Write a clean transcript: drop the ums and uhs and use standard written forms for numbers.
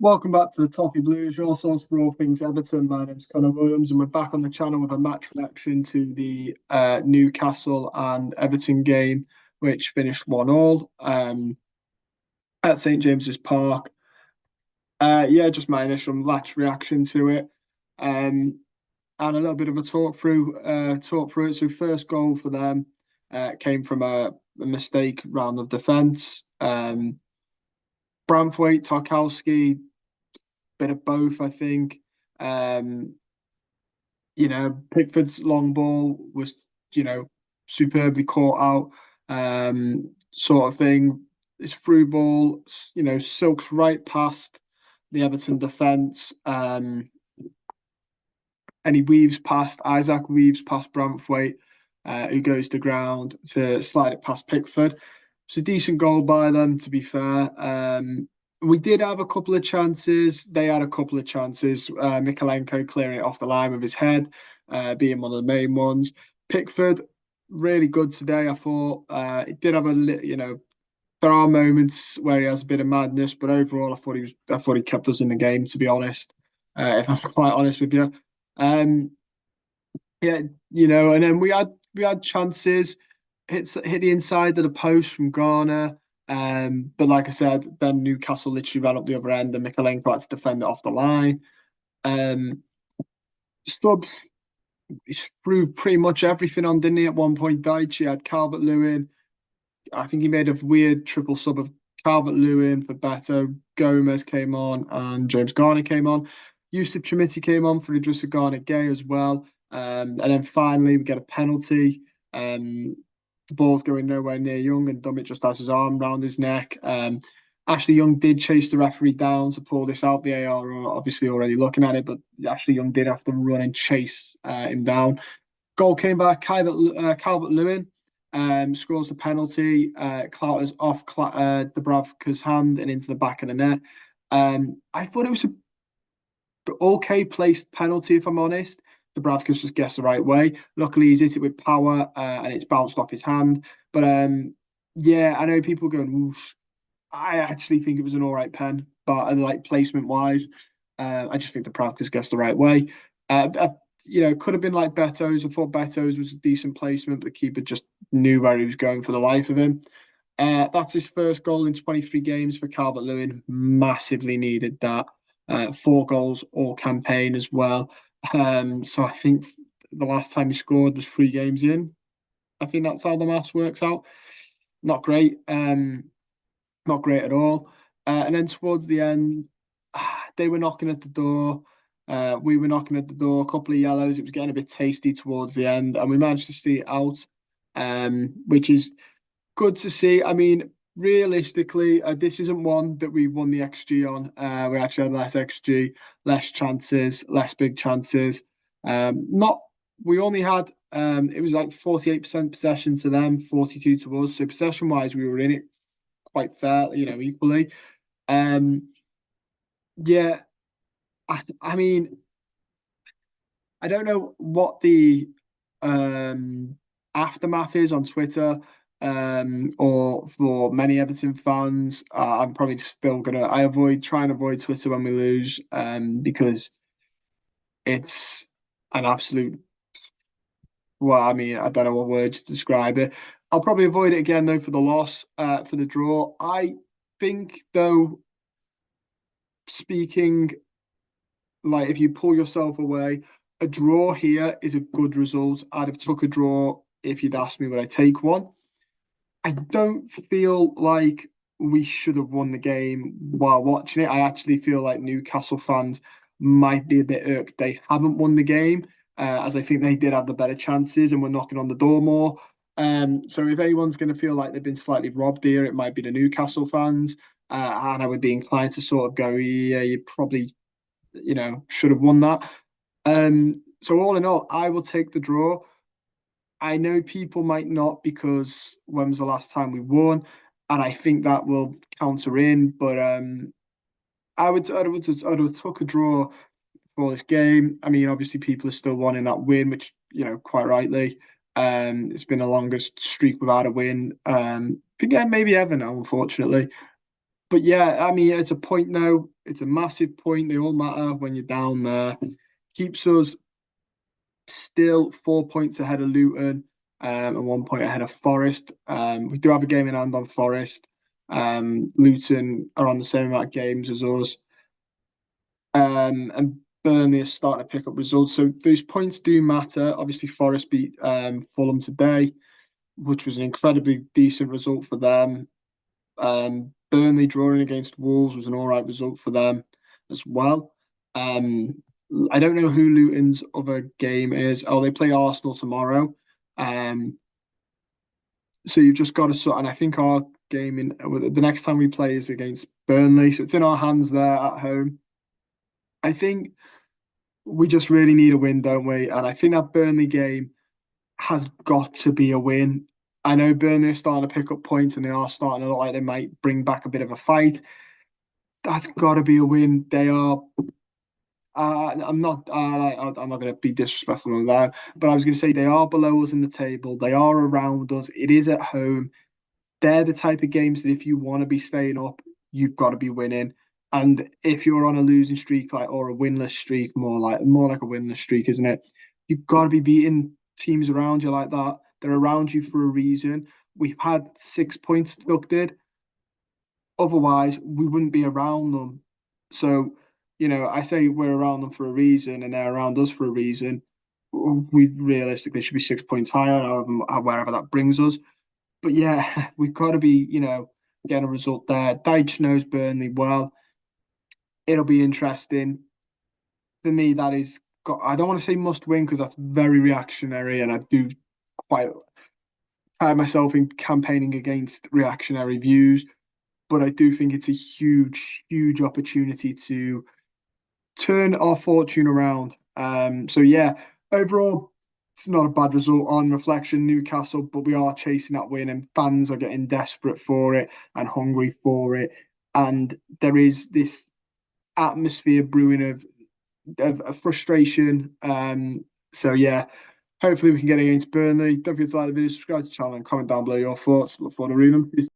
Welcome back to the Toffee Blues, your source for all things Everton. My name's Connor Williams, and we're back on the channel with a match reaction to the Newcastle and Everton game, which finished 1-1 at St James's Park. Just my initial match reaction to it, and a little bit of a talk through it. So first goal for them came from a mistake round of defence. Branthwaite, Tarkowski, bit of both, I think. Um, Pickford's long ball was, superbly caught out, sort of thing. It's through ball, silks right past the Everton defence, and Isaac weaves past Branthwaite, who goes to ground to slide it past Pickford. It's a decent goal by them, to be fair. We did have a couple of chances. They had a couple of chances. Mykolenko clearing it off the line with his head, being one of the main ones. Pickford, really good today, I thought. It did have there are moments where he has a bit of madness, but overall, I thought he kept us in the game, to be honest. If I'm quite honest with you. Um, and then we had chances, hit the inside of the post from Garner. But like I said, then Newcastle literally ran up the other end and Mykolenko had to defend it off the line. Um, Stubbs threw pretty much everything on, didn't he? At one point, Dyche had Calvert-Lewin. I think he made a weird triple sub of Calvert-Lewin for Beto. Gomez came on and James Garner came on. Yusuf Chermiti came on for Idrissa Gana-Gueye as well. And then finally, we get a penalty. The ball's going nowhere near Young, and Dummett just has his arm round his neck. Ashley Young did chase the referee down to pull this out. VAR are obviously already looking at it, but Ashley Young did have to run and chase him down. Goal came back. Calvert-Lewin scores the penalty. Clatters off Dubravka's hand and into the back of the net. I thought it was a okay placed penalty, if I'm honest. Dubravka's just guessed the right way. Luckily, he's hit it with power and it's bounced off his hand. But I know people going whoosh. I actually think it was an all right pen, but like placement wise, I just think Dubravka's guessed the right way. Could have been like Beto's. I thought Beto's was a decent placement, but the keeper just knew where he was going for the life of him. That's his first goal in 23 games for Calvert-Lewin. Massively needed that. 4 goals all campaign as well. So I think the last time he scored was 3 games in. I think that's how the maths works out. Not great. Not great at all. And then towards the end, they were knocking at the door. We were knocking at the door. A couple of yellows. It was getting a bit tasty towards the end, and we managed to see it out, which is good to see. I mean, realistically, this isn't one that we won the XG on. We actually had less XG, less chances, less big chances. Not we only had it was like 48% possession to them, 42 to us. So possession wise, we were in it quite fair, equally. Um, yeah, I mean, I don't know what the aftermath is on Twitter, or for many Everton fans. I'm probably still gonna. Try and avoid Twitter when we lose, because it's an absolute. Well, I mean, I don't know what word to describe it. I'll probably avoid it again though for the loss, for the draw. I think though, speaking like if you pull yourself away, a draw here is a good result. I'd have took a draw if you'd asked me would I take one. I don't feel like we should have won the game while watching it. I actually feel like Newcastle fans might be a bit irked they haven't won the game, as I think they did have the better chances and were knocking on the door more. So if anyone's going to feel like they've been slightly robbed here, it might be the Newcastle fans. And I would be inclined to sort of go, yeah, you probably, should have won that. So all in all, I will take the draw. I know people might not because when was the last time we won? And I think that will counter in, but I'd have took a draw for this game. I mean, obviously people are still wanting that win, which, quite rightly. It's been the longest streak without a win. I think maybe ever now, unfortunately. But yeah, I mean, it's a point now. It's a massive point. They all matter when you're down there. Keeps us still 4 points ahead of Luton, and 1 point ahead of Forest. We do have a game in hand on Forest. Luton are on the same amount of games as us. And Burnley are starting to pick up results. So those points do matter. Obviously, Forest beat Fulham today, which was an incredibly decent result for them. Burnley drawing against Wolves was an all right result for them as well. Um, I don't know who Luton's other game is. Oh, they play Arsenal tomorrow. Um, so you've just got to sort. And I think our game in the next time we play is against Burnley, so it's in our hands there at home. I think we just really need a win, don't we? And I think that Burnley game has got to be a win. I know Burnley are starting to pick up points and they are starting to look like they might bring back a bit of a fight. That's got to be a win. They are. I'm not. I'm not going to be disrespectful on that, but I was going to say they are below us in the table. They are around us. It is at home. They're the type of games that if you want to be staying up, you've got to be winning. And if you're on a losing streak, like or a winless streak, more like a winless streak, isn't it? You've got to be beating teams around you like that. They're around you for a reason. We've had 6 points deducted. Otherwise, we wouldn't be around them. So, I say we're around them for a reason, and they're around us for a reason. We realistically should be 6 points higher, wherever that brings us. But yeah, we've got to be, getting a result there. Dyche knows Burnley well. It'll be interesting. For me, that is got. I don't want to say must win because that's very reactionary, and I do quite pride myself in campaigning against reactionary views. But I do think it's a huge, huge opportunity to turn our fortune around. So yeah, overall, it's not a bad result on reflection, Newcastle, but we are chasing that win, and fans are getting desperate for it and hungry for it. And there is this atmosphere brewing of frustration. So yeah, hopefully we can get against Burnley. Don't forget to like the video, subscribe to the channel, and comment down below your thoughts. Look forward to reading them.